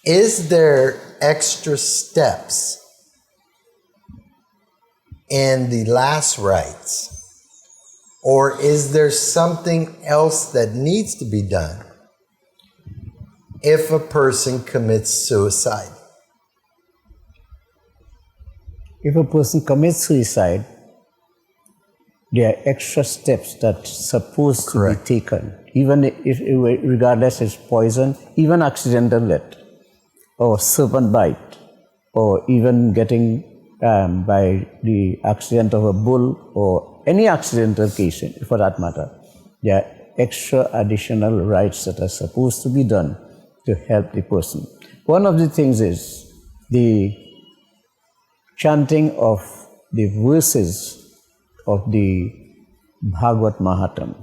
Is there extra steps in the last rites? Or is there something else that needs to be done if a person commits suicide? If a person commits suicide, there are extra steps that supposed to be taken, even if, regardless it's poison, even accidental death, or serpent bite, or even getting by the accident of a bull, or any accidental case for that matter. There are extra additional rites that are supposed to be done to help the person. One of the things is the chanting of the verses of the Bhagavad Mahatam.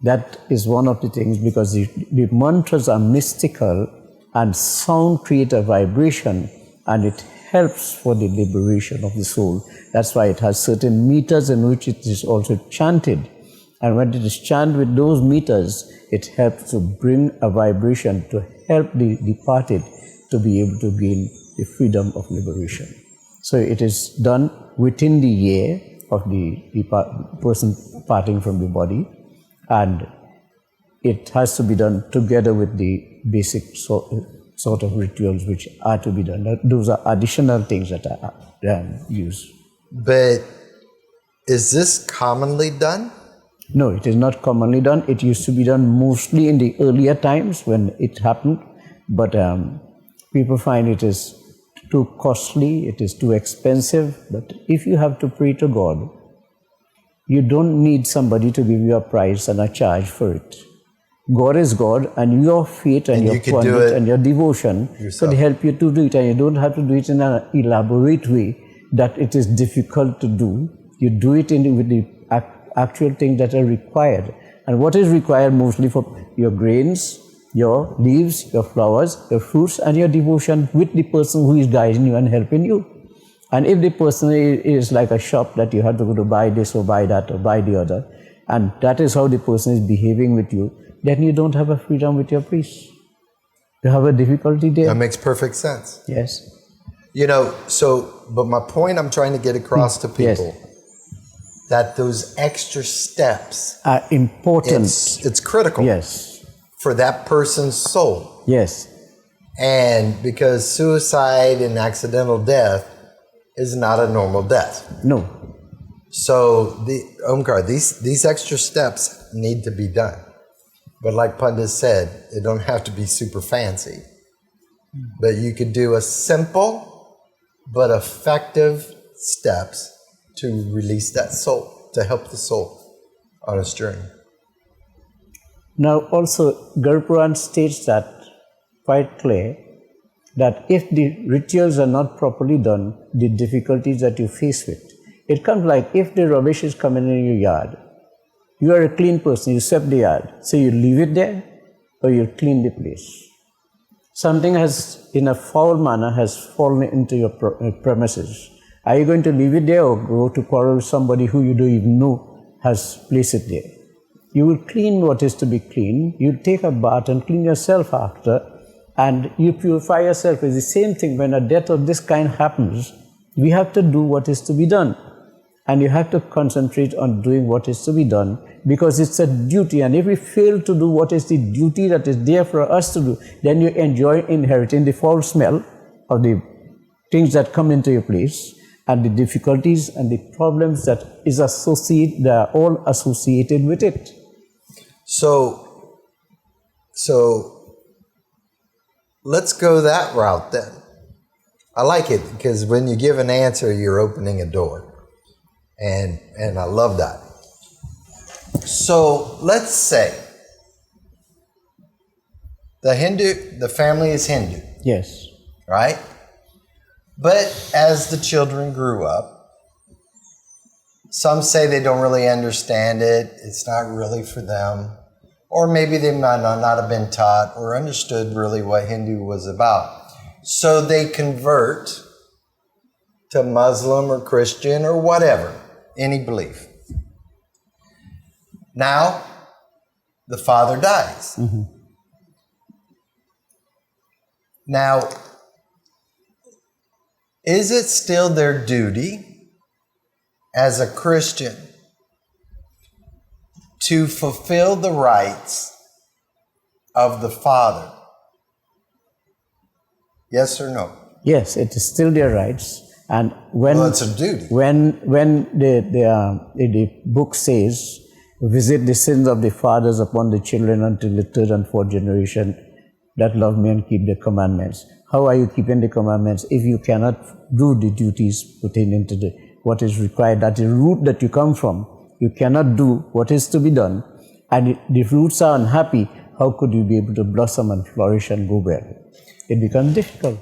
That is one of the things, because the mantras are mystical and sound create a vibration, and it helps for the liberation of the soul. That's why it has certain meters in which it is also chanted. And when it is chanted with those meters, it helps to bring a vibration to help the departed to be able to gain the freedom of liberation. So it is done within the year of the person parting from the body, and it has to be done together with the basic sort of rituals which are to be done. Those are additional things that are used. But is this commonly done? No, it is not commonly done. It used to be done mostly in the earlier times when it happened, but people find it is too costly, it is too expensive. But if you have to pray to God, you don't need somebody to give you a price and a charge for it. God is God, and your faith and your conduct and your devotion could help you to do it, and you don't have to do it in an elaborate way that it is difficult to do. You do it with the actual things that are required. And what is required mostly for your grains, your leaves, your flowers, your fruits, and your devotion with the person who is guiding you and helping you. And if the person is like a shop that you have to go to buy this or buy that or buy the other, and that is how the person is behaving with you, then you don't have a freedom with your priest. You have a difficulty there. That makes perfect sense. Yes. You know, but my point I'm trying to get across to people, that those extra steps are important. It's critical. Yes. For that person's soul. Yes. And because suicide and accidental death is not a normal death. No. So Omkar, these extra steps need to be done. But like Pandit said, it don't have to be super fancy. But you could do a simple but effective steps to release that soul, to help the soul on its journey. Now also, Garupuran states that quite clear, that if the rituals are not properly done, the difficulties that you face with. It comes like if the rubbish is coming in your yard, you are a clean person, you sweep the yard, so you leave it there or you clean the place. Something has, in a foul manner, has fallen into your premises. Are you going to leave it there or go to quarrel with somebody who you don't even know has placed it there? You will clean what is to be clean, you take a bath and clean yourself after, and you purify yourself. It's the same thing when a death of this kind happens. We have to do what is to be done. And you have to concentrate on doing what is to be done, because it's a duty. And if we fail to do what is the duty that is there for us to do, then you enjoy inheriting the foul smell of the things that come into your place, and the difficulties and the problems that they are all associated with it. So let's go that route then. I like it, because when you give an answer, you're opening a door. And I love that. So let's say the family is Hindu. Yes. Right? But as the children grew up, some say they don't really understand it. It's not really for them. Or maybe they might not have been taught or understood really what Hindu was about. So they convert to Muslim or Christian or whatever, any belief. Now, the father dies. Mm-hmm. Now, is it still their duty as a Christian to fulfill the rites of the Father? Yes or no? Yes, it is still their rights. And when Well, it's a duty. when the book says, visit the sins of the fathers upon the children until the third and fourth generation that love me and keep the commandments. How are you keeping the commandments if you cannot do the duties pertaining to what is required? That the root that you come from, you cannot do what is to be done, and the roots are unhappy. How could you be able to blossom and flourish and go well? It becomes difficult.